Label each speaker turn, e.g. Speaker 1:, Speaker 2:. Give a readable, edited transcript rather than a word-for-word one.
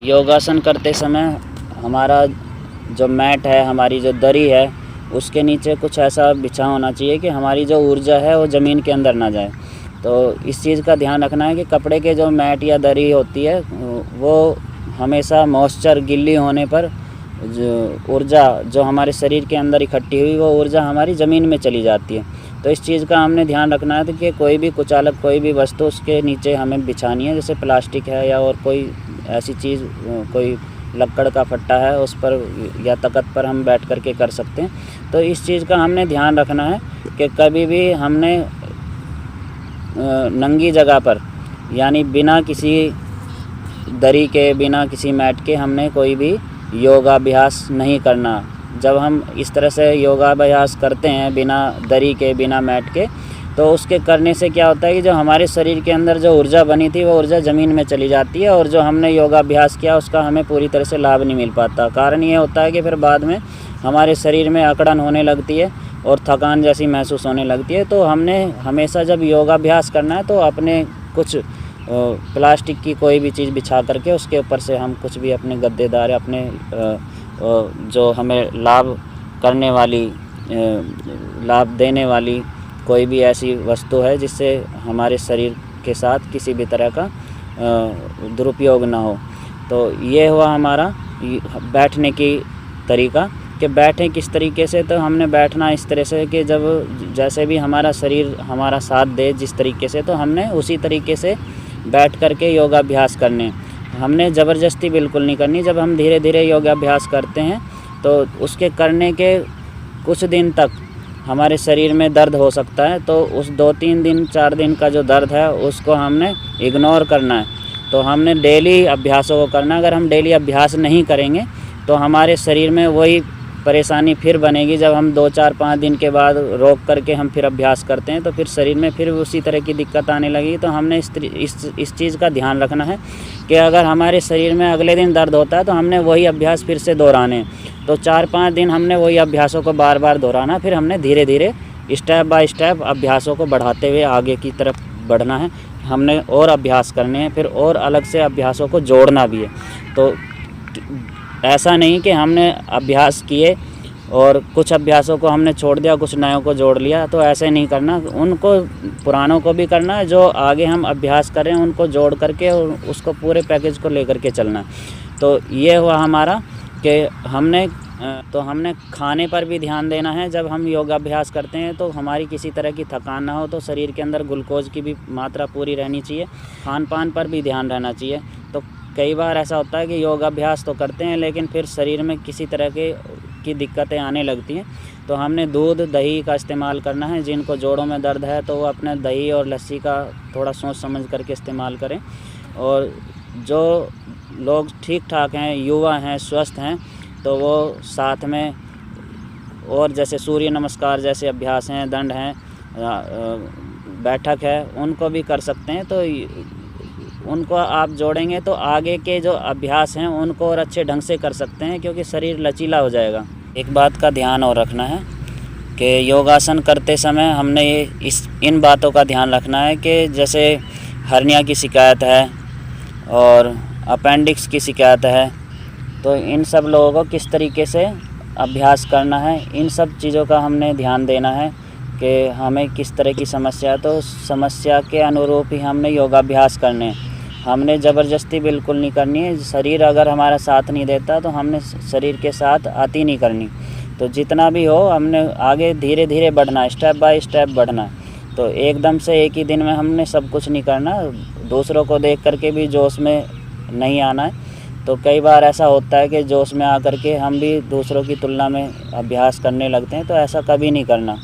Speaker 1: योगासन करते समय हमारा जो मैट है, हमारी जो दरी है, उसके नीचे कुछ ऐसा बिछा होना चाहिए कि हमारी जो ऊर्जा है वो ज़मीन के अंदर ना जाए। तो इस चीज़ का ध्यान रखना है कि कपड़े के जो मैट या दरी होती है वो हमेशा मॉइस्चर गिल्ली होने पर जो ऊर्जा जो हमारे शरीर के अंदर इकट्ठी हुई वो ऊर्जा हमारी ज़मीन में चली जाती है। तो इस चीज़ का हमने ध्यान रखना है कि कोई भी कुचालक कोई भी वस्तु उसके नीचे हमें बिछानी है, जैसे प्लास्टिक है या और कोई ऐसी चीज़, कोई लक्कड़ का फट्टा है उस पर या तख्त पर हम बैठ कर के कर सकते हैं। तो इस चीज़ का हमने ध्यान रखना है कि कभी भी हमने नंगी जगह पर यानी बिना किसी दरी के, बिना किसी मैट के हमने कोई भी योगाभ्यास नहीं करना। जब हम इस तरह से योगाभ्यास करते हैं बिना दरी के, बिना मैट के, तो उसके करने से क्या होता है कि जो हमारे शरीर के अंदर जो ऊर्जा बनी थी वो ऊर्जा ज़मीन में चली जाती है और जो हमने योगाभ्यास किया उसका हमें पूरी तरह से लाभ नहीं मिल पाता। कारण ये होता है कि फिर बाद में हमारे शरीर में अकड़न होने लगती है और थकान जैसी महसूस होने लगती है। तो हमने हमेशा जब योगाभ्यास करना है तो अपने कुछ प्लास्टिक की कोई भी चीज़ बिछा करके उसके ऊपर से हम कुछ भी अपने गद्देदार अपने जो हमें लाभ करने वाली, लाभ देने वाली कोई भी ऐसी वस्तु है जिससे हमारे शरीर के साथ किसी भी तरह का दुरुपयोग ना हो। तो ये हुआ हमारा बैठने की तरीका कि बैठें किस तरीके से। तो हमने बैठना इस तरह से कि जब जैसे भी हमारा शरीर हमारा साथ दे जिस तरीके से, तो हमने उसी तरीके से बैठ कर के योगाभ्यास करने। हमने ज़बरदस्ती बिल्कुल नहीं करनी। जब हम धीरे धीरे योगाभ्यास करते हैं तो उसके करने के कुछ दिन तक हमारे शरीर में दर्द हो सकता है, तो उस 2-3 दिन 4 दिन का जो दर्द है उसको हमने इग्नोर करना है। तो हमने डेली अभ्यासों को करना है। अगर हम डेली अभ्यास नहीं करेंगे तो हमारे शरीर में वही परेशानी फिर बनेगी। जब हम 2-4-5 दिन के बाद रोक करके हम फिर अभ्यास करते हैं तो फिर शरीर में फिर उसी तरह की दिक्कत आने लगी। तो हमने इस चीज़ का ध्यान रखना है कि अगर हमारे शरीर में अगले दिन दर्द होता है तो हमने वही अभ्यास फिर से दोहराने। तो 4-5 दिन हमने वही अभ्यासों को बार बार दोहराना, फिर हमने धीरे धीरे स्टेप बाय स्टेप अभ्यासों को बढ़ाते हुए आगे की तरफ बढ़ना है। हमने और अभ्यास करने हैं, फिर और अलग से अभ्यासों को जोड़ना भी है। तो ऐसा नहीं कि हमने अभ्यास किए और कुछ अभ्यासों को हमने छोड़ दिया, कुछ नयों को जोड़ लिया, तो ऐसे नहीं करना। उनको पुरानों को भी करना है, जो आगे हम अभ्यास करें उनको जोड़ करके और उसको पूरे पैकेज को लेकर के चलना है। तो ये हुआ हमारा कि हमने खाने पर भी ध्यान देना है। जब हम योगाभ्यास करते हैं तो हमारी किसी तरह की थकान ना हो, तो शरीर के अंदर ग्लूकोज की भी मात्रा पूरी रहनी चाहिए। खान पान पर भी ध्यान रहना चाहिए। तो कई बार ऐसा होता है कि योगाभ्यास तो करते हैं लेकिन फिर शरीर में किसी तरह की दिक्कतें आने लगती हैं। तो हमने दूध दही का इस्तेमाल करना है। जिनको जोड़ों में दर्द है तो वो अपने दही और लस्सी का थोड़ा सोच समझ करके इस्तेमाल करें। और जो लोग ठीक ठाक हैं, युवा हैं, स्वस्थ हैं, तो वो साथ में और जैसे सूर्य नमस्कार जैसे अभ्यास हैं, दंड हैं, बैठक है, उनको भी कर सकते हैं। तो उनको आप जोड़ेंगे तो आगे के जो अभ्यास हैं उनको और अच्छे ढंग से कर सकते हैं, क्योंकि शरीर लचीला हो जाएगा। एक बात का ध्यान और रखना है कि योगासन करते समय हमने इन बातों का ध्यान रखना है कि जैसे हर्निया की शिकायत है और अपेंडिक्स की शिकायत है, तो इन सब लोगों को किस तरीके से अभ्यास करना है, इन सब चीज़ों का हमने ध्यान देना है कि हमें किस तरह की समस्या है। तो समस्या के अनुरूप ही हमने योगाभ्यास करने हैं। हमने ज़बरदस्ती बिल्कुल नहीं करनी है। शरीर अगर हमारा साथ नहीं देता तो हमने शरीर के साथ आती नहीं करनी। तो जितना भी हो हमने आगे धीरे धीरे बढ़ना है, स्टेप बाय स्टेप बढ़ना है। तो एकदम से एक ही दिन में हमने सब कुछ नहीं करना। दूसरों को देख करके भी जोश में नहीं आना है। तो कई बार ऐसा होता है कि जोश में आकर के हम भी दूसरों की तुलना में अभ्यास करने लगते हैं, तो ऐसा कभी नहीं करना।